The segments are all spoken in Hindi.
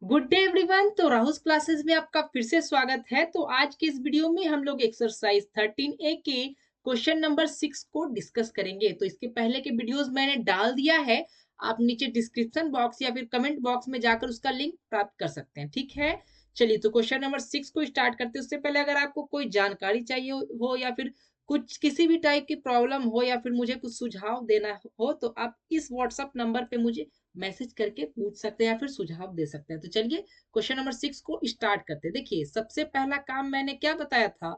Good day everyone. तो राहुल क्लासेस में आपका फिर से स्वागत है। तो आज के इस वीडियो में हम लोग एक्सरसाइज 13A के क्वेश्चन नंबर 6 को डिस्कस करेंगे। तो इसके पहले के वीडियोस मैंने डाल दिया है, आप नीचे डिस्क्रिप्शन बॉक्स या फिर कमेंट बॉक्स में जाकर उसका लिंक प्राप्त कर सकते हैं। ठीक है, चलिए तो क्वेश्चन नंबर 6 को स्टार्ट करते हैं। उससे पहले अगर आपको कोई जानकारी चाहिए हो या फिर कुछ किसी भी टाइप की प्रॉब्लम हो या फिर मुझे कुछ सुझाव देना हो तो आप इस व्हाट्सएप नंबर पे मुझे मैसेज करके पूछ सकते हैं या फिर सुझाव दे सकते हैं। तो चलिए क्वेश्चन नंबर 6 को स्टार्ट करते हैं। देखिए सबसे पहला काम मैंने क्या बताया था,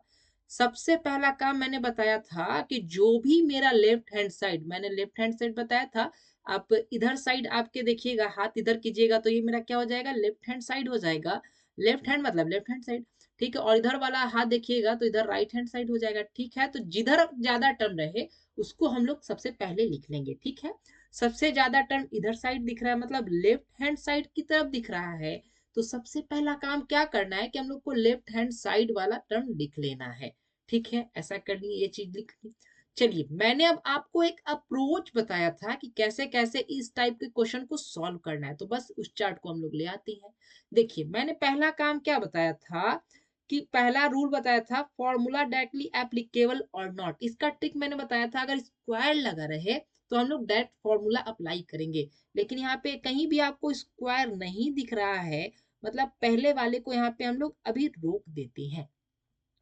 सबसे पहला काम मैंने बताया था कि जो भी मेरा लेफ्ट हैंड साइड, मैंने लेफ्ट हैंड साइड बताया था। आप इधर साइड आपके देखिएगा, हाथ इधर कीजिएगा तो ये मेरा क्या हो जाएगा, लेफ्ट हैंड साइड हो जाएगा। लेफ्ट हैंड मतलब लेफ्ट हैंड साइड, ठीक है। और इधर वाला हाथ देखिएगा तो इधर राइट हैंड साइड हो जाएगा। ठीक है, तो जिधर ज्यादा टर्म रहे उसको हम लोग सबसे पहले लिख लेंगे। ठीक है, सबसे ज्यादा टर्म इधर साइड दिख रहा है मतलब लेफ्ट हैंड साइड की तरफ दिख रहा है। तो सबसे पहला काम क्या करना है कि हम लोग को लेफ्ट हैंड साइड वाला टर्म लिख लेना है। ठीक है, ऐसा कर लिए, ये चीज लिख ली। चलिए मैंने अब आपको एक अप्रोच बताया था कि कैसे कैसे इस टाइप के क्वेश्चन को सॉल्व करना है। तो बस उस चार्ट को हम लोग ले आते हैं। देखिए मैंने पहला काम क्या बताया था कि पहला रूल बताया था, फॉर्मूला डायरेक्टली एप्लीकेबल और नॉट। इसका ट्रिक मैंने बताया था, अगर स्क्वायर लगा रहे तो हम लोग डायरेक्ट फॉर्मूला अप्लाई करेंगे। लेकिन यहाँ पे कहीं भी आपको स्क्वायर नहीं दिख रहा है, मतलब पहले वाले को यहाँ पे हम लोग अभी रोक देते हैं।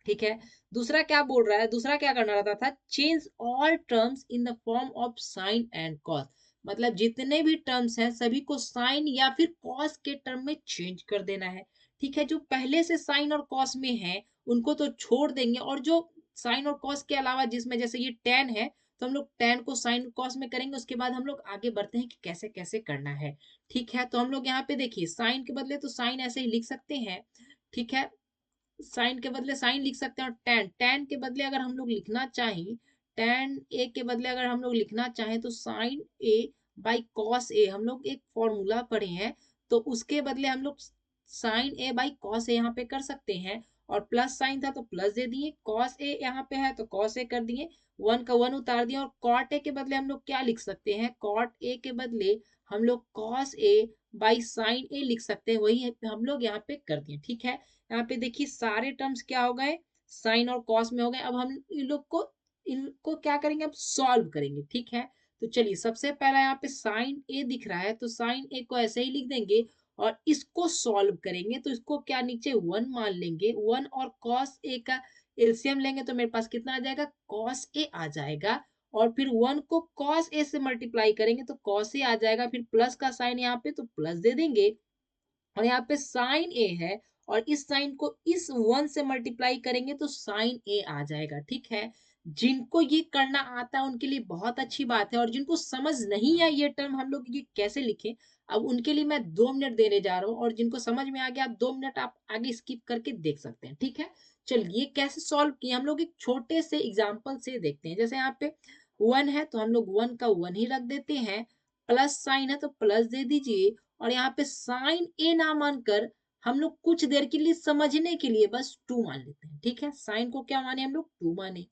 ठीक है, दूसरा क्या बोल रहा है, दूसरा क्या करना रहता था, change all terms in the form of sine and cos. मतलब जितने भी टर्म्स हैं सभी को साइन या फिर कॉस के टर्म में चेंज कर देना है। ठीक है, जो पहले से साइन और कॉस में है उनको तो छोड़ देंगे, और जो साइन और कॉस के अलावा जिसमें जैसे ये टेन है तो हम लोग टेन को साइन कॉस में करेंगे। उसके बाद हम लोग आगे बढ़ते हैं कि कैसे कैसे करना है। ठीक है, तो हम लोग यहाँ पे देखिए साइन के बदले तो साइन ऐसे ही लिख सकते हैं। ठीक है, साइन के बदले साइन लिख सकते हैं, और टेन टेन के बदले अगर हम लोग लिखना चाहें, टेन ए के बदले अगर हम लोग लिखना चाहें तो sign A by cos A, हम लोग एक फॉर्मूला पढ़े हैं तो उसके बदले हम लोग sign A by cos A यहाँ पे कर सकते हैं। और प्लस साइन था तो प्लस दे दिए, कॉस ए यहाँ पे है तो कॉस ए कर दिए, वन का वन उतार दिया। और कॉट ए के बदले हम लोग क्या लिख सकते हैं, कॉट ए के बदले हम लोग कॉस ए बाई साइन ए लिख सकते हैं, वही हम लोग यहाँ पे कर दिए। ठीक है, यहाँ पे देखिए सारे टर्म्स क्या हो गए, साइन और कॉस में हो गए। अब हम इन लोग को, इनको क्या करेंगे, अब सॉल्व करेंगे। ठीक है, तो चलिए सबसे पहला यहाँ पे साइन ए दिख रहा है तो साइन ए को ऐसे ही लिख देंगे और इसको सॉल्व करेंगे। तो इसको क्या नीचे वन मान लेंगे, वन और कॉस ए का एलसीएम लेंगे तो मेरे पास कितना आ जाएगा, कॉस ए आ जाएगा। और फिर वन को कॉस ए से मल्टीप्लाई करेंगे तो कॉस ए आ जाएगा, फिर प्लस का साइन यहाँ पे तो प्लस दे देंगे। और यहाँ पे साइन ए है और इस साइन को इस वन से मल्टीप्लाई करेंगे तो साइन ए आ जाएगा। ठीक है, जिनको ये करना आता है उनके लिए बहुत अच्छी बात है, और जिनको समझ नहीं है ये टर्म हम लोग ये कैसे लिखें, अब उनके लिए मैं 2 मिनट देने जा रहा हूँ, और जिनको समझ में आ गया आप 2 मिनट आप आगे स्किप करके देख सकते हैं। ठीक है, चलिए कैसे सॉल्व किए हम लोग एक छोटे से एग्जाम्पल से देखते हैं। जैसे यहाँ पे वन है तो हम लोग वन का वन ही रख देते हैं, प्लस साइन है तो प्लस दे दीजिए, और यहाँ पे साइन ए ना मानकर हम लोग कुछ देर के लिए समझने के लिए बस टू मान लेते हैं। ठीक है, साइन को क्या माने हम लोग, टू माने।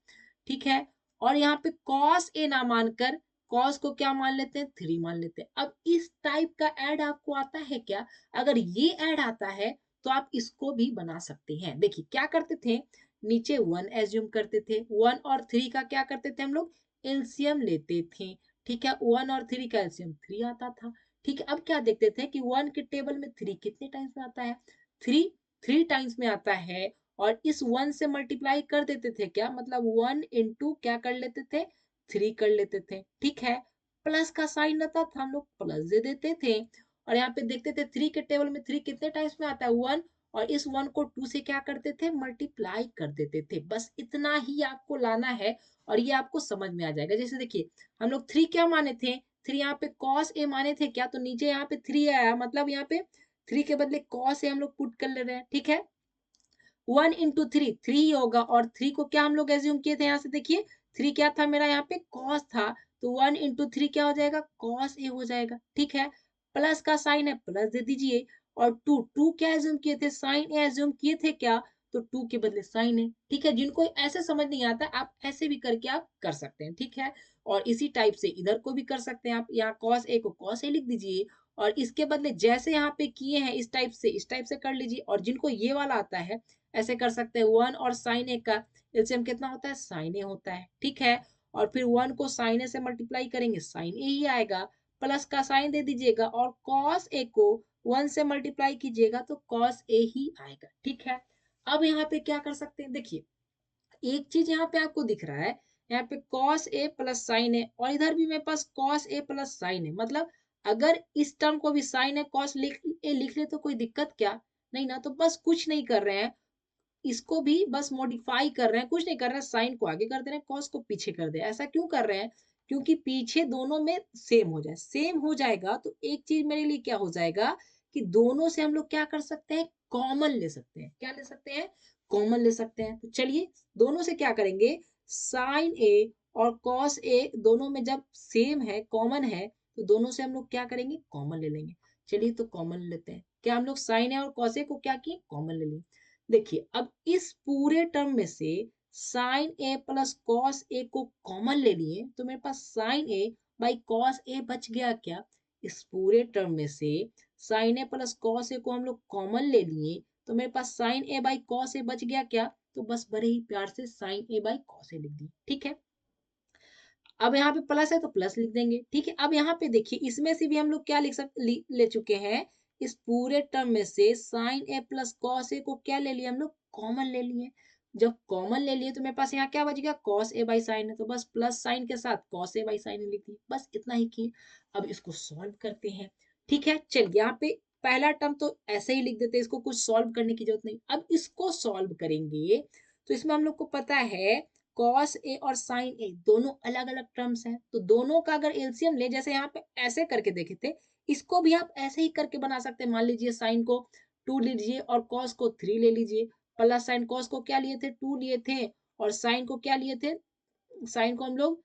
ठीक है, और यहाँ पे कॉस ए ना मानकर कॉस को क्या मान लेते हैं, थ्री मान लेते हैं। अब इस टाइप का ऐड आपको आता है क्या, अगर ये ऐड आता है तो आप इसको भी बना सकते हैं। देखिए क्या करते थे, नीचे वन एज्यूम करते थे, वन और थ्री का क्या करते थे हम लोग, एलसीएम लेते थे। ठीक है, वन और थ्री का एलसीएम थ्री आता था। ठीक है, अब क्या देखते थे कि वन के टेबल में थ्री कितने टाइम्स में आता है, थ्री थ्री टाइम्स में आता है। और इस वन से मल्टीप्लाई कर देते थे, क्या मतलब वन इंटू क्या कर लेते थे, थ्री कर लेते थे। ठीक है, प्लस का साइन रहता था हम लोग प्लस दे देते थे। और यहाँ पे देखते थे थ्री के टेबल में थ्री कितने टाइम्स में आता है, वन, और इस वन को टू से क्या करते थे, मल्टीप्लाई कर देते थे। बस इतना ही आपको लाना है और ये आपको समझ में आ जाएगा। जैसे देखिए हम लोग थ्री क्या माने थे, थ्री यहाँ पे कॉस ए माने थे क्या, तो नीचे यहाँ पे थ्री आया, मतलब यहाँ पे थ्री के बदले कॉस ए हम लोग पुट कर ले रहे हैं। ठीक है, वन इंटू थ्री थ्री ही होगा, और थ्री को क्या हम लोग एज्यूम किए थे, यहाँ से देखिए थ्री क्या था मेरा, यहाँ पे कॉस था, तो वन इंटू थ्री क्या हो जाएगा, कॉस ए हो जाएगा। ठीक है, प्लस का साइन है प्लस दे दीजिए, और टू टू क्या एज्यूम किए थे, साइन ए एज्यूम किए थे क्या, तो टू के बदले साइन है। ठीक है, जिनको ऐसे समझ नहीं आता आप ऐसे भी करके आप कर सकते हैं। ठीक है, और इसी टाइप से इधर को भी कर सकते हैं आप, यहाँ कॉस ए को कॉस ए लिख दीजिए, और इसके बदले जैसे यहाँ पे किए हैं इस टाइप से कर लीजिए। और जिनको ये वाला आता है ऐसे कर सकते हैं। 1 और साइन ए का एलसीएम कितना होता है, साइन ए होता है, ठीक है। और फिर 1 को साइन ए से मल्टीप्लाई करेंगे, साइन ए ही आएगा, प्लस का साइन दे दीजिएगा और कॉस ए को 1 से मल्टीप्लाई कीजिएगा तो कॉस ए ही आएगा, ठीक है। अब यहाँ पे क्या कर सकते हैं, देखिए एक चीज यहाँ पे आपको दिख रहा है, यहाँ पे cos a प्लस साइन है और इधर भी मेरे पास cos a प्लस साइन है। मतलब अगर इस टर्म को भी साइन है cos लिख ले तो कोई दिक्कत क्या, नहीं ना। तो बस कुछ नहीं कर रहे हैं, इसको भी बस मॉडिफाई कर रहे हैं, कुछ नहीं कर रहे हैं, साइन को आगे कर दे रहे हैं, कॉस को पीछे कर दे। ऐसा क्यों कर रहे हैं, क्योंकि पीछे दोनों में सेम हो जाए। सेम हो जाएगा तो एक चीज मेरे लिए क्या हो जाएगा कि दोनों से हम लोग क्या कर सकते हैं, कॉमन ले सकते हैं। क्या ले सकते हैं, कॉमन ले सकते हैं। तो चलिए दोनों से क्या करेंगे, साइन ए और कॉस ए दोनों में जब सेम है, कॉमन है, तो दोनों से हम लोग क्या करेंगे, कॉमन ले लेंगे। चलिए तो कॉमन लेते हैं। क्या हम लोग साइन ए और कॉस ए को क्या किए, कॉमन ले लिए। देखिए अब इस पूरे टर्म में से sign A plus cos A को कॉमन ले लिए तो मेरे पास sign A by cos A बच गया क्या। इस पूरे टर्म में से sign A plus cos A को हम लोग कॉमन ले लिए तो मेरे पास sign A by cos A बच गया क्या। तो बस बड़े ही प्यार से sign A by cos A लिख दी, ठीक है। अब यहाँ पे प्लस है तो प्लस लिख देंगे, ठीक है। अब यहाँ पे देखिए इसमें से भी हम लोग क्या ले चुके हैं, इस पूरे टर्म में से sign A plus cos A को क्या ले लिया हम लोग, कॉमन ले लिए। जब कॉमन ले लिए तो मेरे पास यहाँ क्या बच गया, कॉस ए बाई साइन है, तो बस प्लस साइन के साथ कॉस ए बाई साइन लिख दी, बस इतना ही किए। अब इसको सॉल्व करते हैं, ठीक है। चलिए यहाँ पे पहला टर्म तो ऐसे ही लिख देते हैं, इसको कुछ सॉल्व करने की जरूरत नहीं। अब इसको सॉल्व करेंगे तो इसमें हम लोग को पता है कॉस ए और साइन ए दोनों अलग अलग टर्म्स हैं, तो दोनों का अगर एलसीएम ले, जैसे यहाँ पे ऐसे करके देखे थे, इसको भी आप ऐसे ही करके बना सकते हैं। मान लीजिए साइन को 2 लीजिए और कॉस को 3 ले लीजिए, प्लस साइन कॉस को क्या लिए थे, 2 लिए थे, और साइन को क्या लिए थे, साइन को हम लोग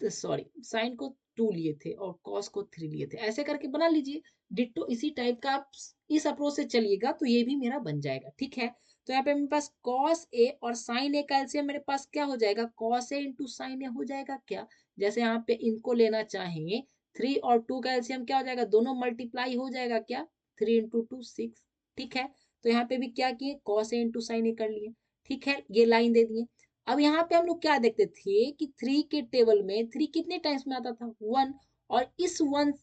सॉरी साइन को 2 लिए थे और कॉस को 3 लिए थे। ऐसे करके बना लीजिए। डिट्टो इसी टाइप का आप इस अप्रोच से चलिएगा तो ये भी मेरा बन जाएगा, ठीक है। तो यहाँ पे मेरे पास कॉस ए और साइन ए का एलसीएम मेरे पास क्या हो जाएगा, कॉस ए इंटू साइन ए हो जाएगा क्या। जैसे यहाँ पे इनको लेना चाहें 3 और 2 का एलसीएम क्या हो जाएगा, दोनों मल्टीप्लाई हो जाएगा क्या, 3 इंटू 2 6, ठीक है। तो यहाँ पे भी क्या किए, कॉस ए इंटू साइन ए कर लिए, ठीक है। ये लाइन दे दिए। अब यहाँ पे हम लोग क्या देखते थे कि 3 के टेबल में 3 कितने टाइम्स में आता था, 1। और इस 1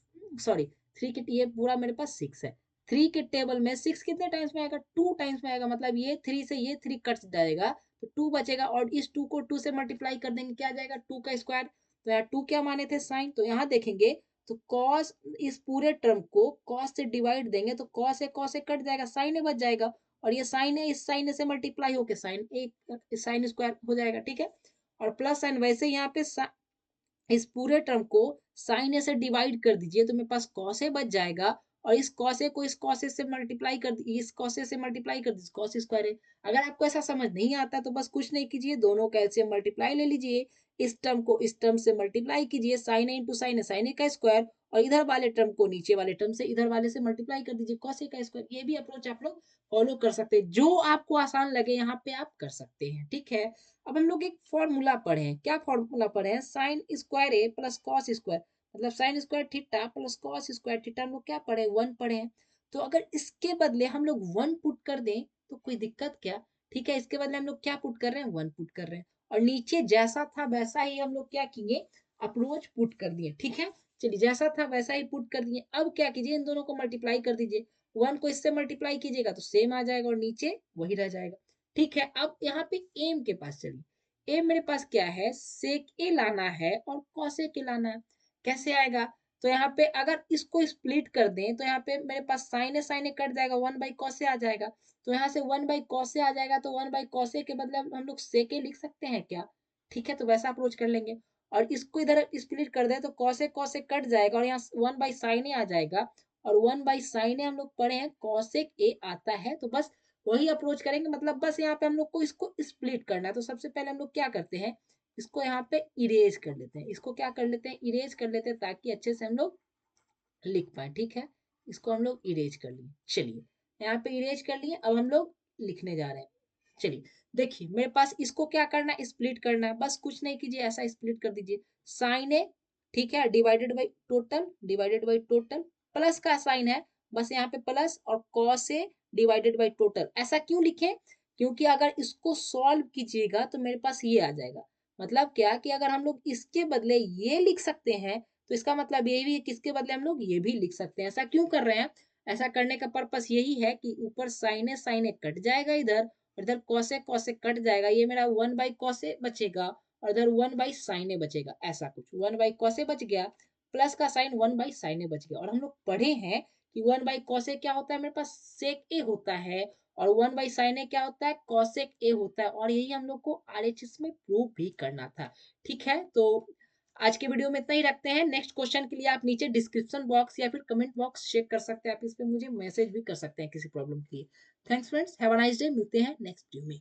सॉरी 3 के, ये पूरा मेरे पास 6 है, 3 के टेबल में 6 कितने टाइम्स में आएगा, 2 टाइम्स में आएगा। मतलब ये 3 से ये 3 कट जाएगा तो 2 बचेगा, और इस 2 को 2 से मल्टीप्लाई कर देंगे, क्या आ जाएगा, 2 का स्क्वायर। तो यहाँ 2 क्या माने थे, साइन। तो यहाँ देखेंगे तो कॉस, इस पूरे टर्म को कॉस से डिवाइड देंगे तो कॉस से कट जाएगा, साइन ए बच जाएगा, और ये साइन है, इस साइन से मल्टीप्लाई होके साइन एक साइन स्क्वायर हो जाएगा, ठीक है। और प्लस साइन, वैसे यहाँ पे इस पूरे टर्म को साइन ए से डिवाइड कर दीजिए तो मेरे पास कॉस ए बच जाएगा, और इस कॉस ए को इस कॉस ए से मल्टीप्लाई कर इस कॉस ए से मल्टीप्लाई कर दीजिए, कॉस स्क्वायर है। अगर आपको ऐसा समझ नहीं आता तो बस कुछ नहीं कीजिए, दोनों का एलसीएम मल्टीप्लाई ले लीजिए, इस टर्म को इस टर्म से मल्टीप्लाई कीजिए, साइन ए इंटू साइन ए का स्क्वायर, और इधर वाले टर्म को नीचे वाले टर्म से इधर वाले से मल्टीप्लाई कर दीजिए, कॉस ए का स्क्वायर। ये भी अप्रोच आप लोग फॉलो कर सकते हैं, जो आपको आसान लगे यहाँ पे आप कर सकते हैं, ठीक है। अब हम लोग एक फॉर्मूला पढ़े हैं, क्या फॉर्मूला पढ़े हैं, साइन स्क्वायर ए प्लस कॉस स्क्वायर, मतलब sine square theta plus cos square theta, हम लोग क्या पढ़े, 1 पढ़े हैं। तो अगर इसके बदले हम लोग 1 पुट कर दें तो कोई दिक्कत क्या, ठीक है। इसके बदले हम लोग क्या पुट कर रहे हैं, 1 पुट कर रहे हैं, और नीचे जैसा था वैसा ही हम लोग क्या किए, अप्रोच पुट कर दिए, ठीक है। चलिए जैसा था वैसा ही पुट कर दिए। अब क्या कीजिए, इन दोनों को मल्टीप्लाई कर दीजिए, 1 को इससे मल्टीप्लाई कीजिएगा तो सेम आ जाएगा और नीचे वही रह जाएगा, ठीक है। अब यहाँ पे एम के पास चलिए, ए मेरे पास क्या है, सेक ए लाना है और कॉसेक ए लाना है। कैसे आएगा, तो यहाँ पे अगर इसको स्प्लिट कर दें तो यहाँ पे मेरे पास साइन ए कट जाएगा, 1 बाई कॉस ए आ जाएगा। तो यहाँ से 1 बाई कॉस ए आ जाएगा, तो 1 बाई कॉस ए के बदले हम लोग सेक ए लिख सकते हैं क्या, ठीक है। तो वैसा अप्रोच कर लेंगे, और इसको इधर स्प्लिट कर दें तो कॉस ए कट जाएगा, और यहाँ 1 बाई साइन ए आ जाएगा, और 1 बाई साइन ए हम लोग पढ़े हैं कॉसेक ए आता है, तो बस वही अप्रोच करेंगे। मतलब बस यहाँ पे हम लोग को इसको स्प्लिट करना है। तो सबसे पहले हम लोग क्या करते हैं, इसको यहाँ पे इरेज कर लेते हैं, इसको क्या कर लेते हैं, इरेज कर लेते हैं, ताकि अच्छे से हम लोग लिख पाए, ठीक है। इसको हम लोग इरेज कर लिए। चलिए यहाँ पे इरेज कर लिए, अब हम लोग लिखने जा रहे हैं। चलिए देखिए मेरे पास इसको क्या करना है, स्प्लिट करना है, बस कुछ नहीं कीजिए, ऐसा स्प्लिट कर दीजिए, साइन ए ठीक है, डिवाइडेड बाई टोटल, प्लस का साइन है, बस यहाँ पे प्लस और cos A divided by total. ऐसा क्यों लिखे? क्योंकि अगर इसको सॉल्व कीजिएगा तो मेरे पास ये आ जाएगा। मतलब क्या कि अगर हम लोग इसके बदले ये लिख सकते हैं, तो इसका मतलब ये भी है कि इसके बदले हम लोग ये भी लिख सकते हैं। ऐसा क्यों कर रहे हैं? ऐसा करने का पर्पस यही है कि ऊपर साइन ए कट जाएगा इधर, और इधर कॉस ए कट जाएगा। ये मेरा 1 बाई कॉस ए बचेगा और इधर 1 बाई साइन ए बचेगा, ऐसा कुछ। 1 बाई कॉस ए बच गया, प्लस का साइन 1 बाई साइन ए बच गया। और हम लोग पढ़े हैं कि 1 बाई कॉस ए क्या होता है, मेरे पास सेक ए होता है, और 1 बाई साइन ए क्या होता है, कॉसेक ए होता है। और यही हम लोग को आरएचएस में प्रूव भी करना था। ठीक है, तो आज के वीडियो में इतना ही रखते हैं। नेक्स्ट क्वेश्चन के लिए आप नीचे डिस्क्रिप्शन बॉक्स या फिर कमेंट बॉक्स चेक कर सकते हैं। आप इस पे मुझे मैसेज भी कर सकते हैं किसी प्रॉब्लम के लिए। Thanks friends, have a nice day. मिलते हैं नेक्स्ट वीडियो में।